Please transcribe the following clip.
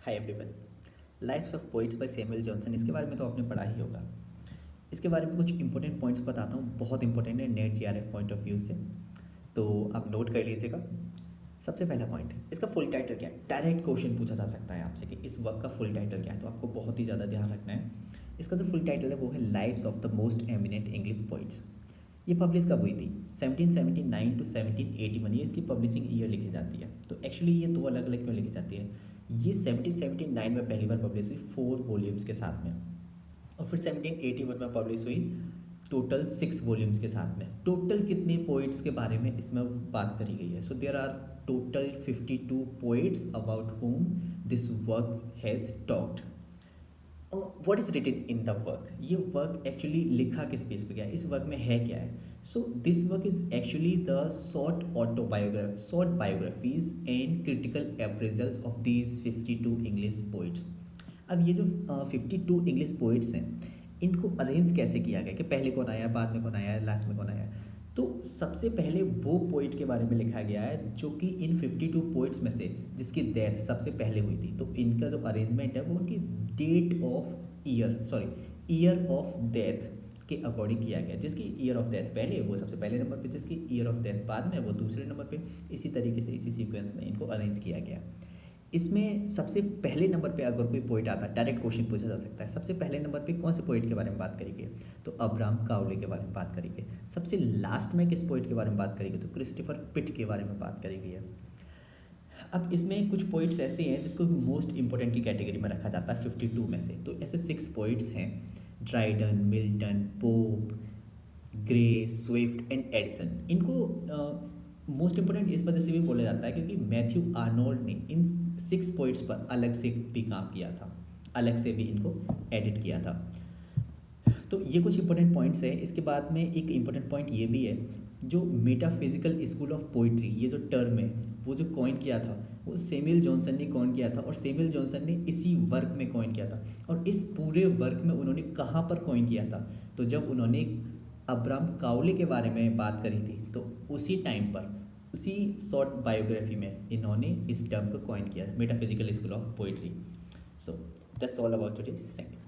Hi everyone. Life's of poets by Samuel Johnson, इसके बारे में तो आपने पढ़ा ही होगा। इसके बारे में कुछ इंपॉर्टेंट पॉइंट्स बताता हूँ, बहुत इंपॉर्टेंट है net GRF point of view से, तो आप नोट कर लीजिएगा। सबसे पहला पॉइंट, इसका फुल टाइटल क्या है। डायरेक्ट क्वेश्चन पूछा जा सकता है आपसे कि इस वर्क का फुल टाइटल क्या है, तो आपको बहुत ही ज़्यादा ध्यान रखना है। इसका जो फुल टाइटल है वो है lives of the most eminent English poets. ये पब्लिश कब हुई थी? 1779 टू 1781, ये इसकी पब्लिशिंग ईयर लिखी जाती है। तो एक्चुअली ये दो अलग अलग क्यों लिखी जाती है? ये 1779 में पहली बार पब्लिश हुई 4 वॉल्यूम्स के साथ में, और फिर 1781 में पब्लिश हुई टोटल 6 वॉल्यूम्स के साथ में। टोटल कितने पोइट्स के बारे में इसमें बात करी गई है? So there are total 52 poets about whom this work has talked. What is written in the work? ये वर्क एक्चुअली लिखा किस बेस पे गया है, इस वर्क में है क्या है? So this work is actually the short biographies and critical appraisals of these 52 English poets. अब ये जो 52 इंग्लिश पोइट्स हैं, इनको अरेंज कैसे किया गया कि पहले कौन आया, बाद में कौन आया, लास्ट में कौन आया? तो सबसे पहले वो पोइट के बारे में लिखा गया है जो कि इन 52 पोइट्स में से जिसकी डेथ सबसे पहले हुई थी। तो इनका जो अरेंजमेंट है वो उनकी ईयर ऑफ डेथ के अकॉर्डिंग किया गया। जिसकी ईयर ऑफ डेथ पहले, वो सबसे पहले नंबर पे, जिसकी ईयर ऑफ डेथ बाद में, वो दूसरे नंबर पे। इसी तरीके से इसी सीक्वेंस में इनको अरेंज किया गया। इसमें सबसे पहले नंबर पे अगर कोई पोइट आता है, डायरेक्ट क्वेश्चन पूछा जा सकता है, सबसे पहले नंबर पे कौन से पोइट के बारे में बात करेंगे? तो अब्राहम काउले के बारे में बात करेंगे। सबसे लास्ट में किस पोइट के बारे में बात करेंगे? तो क्रिस्टोफर पिट के बारे में बात करेंगे। अब इसमें कुछ पोइट्स ऐसे हैं जिसको मोस्ट इंपॉर्टेंट की कैटेगरी में रखा जाता है 52 में से। तो ऐसे 6 पोइट्स हैं, Dryden, Milton, pope, grey, Swift and Edison. इनको मोस्ट इंपॉर्टेंट इस वजह से भी बोला जाता है क्योंकि मैथ्यू आर्नोल्ड ने इन 6 पोइट्स पर अलग से भी काम किया था, अलग से भी इनको एडिट किया था। तो ये कुछ इंपॉर्टेंट पॉइंट्स हैं। इसके बाद में एक इंपॉर्टेंट पॉइंट ये भी है, जो मेटाफिजिकल स्कूल ऑफ पोइट्री, ये जो टर्म है वो जो कॉइन किया था वो सैमुअल जॉनसन ने कॉइन किया था, और सैमुअल जॉनसन ने इसी वर्क में कॉइन किया था। और इस पूरे वर्क में उन्होंने कहाँ पर कॉइन किया था? तो जब उन्होंने अब्राहम काउले के बारे में बात करी थी, तो उसी टाइम पर, उसी शॉर्ट बायोग्राफी में इन्होंने इस टर्म को कॉइन किया, metaphysical school of poetry. So that's all about today. Thank you.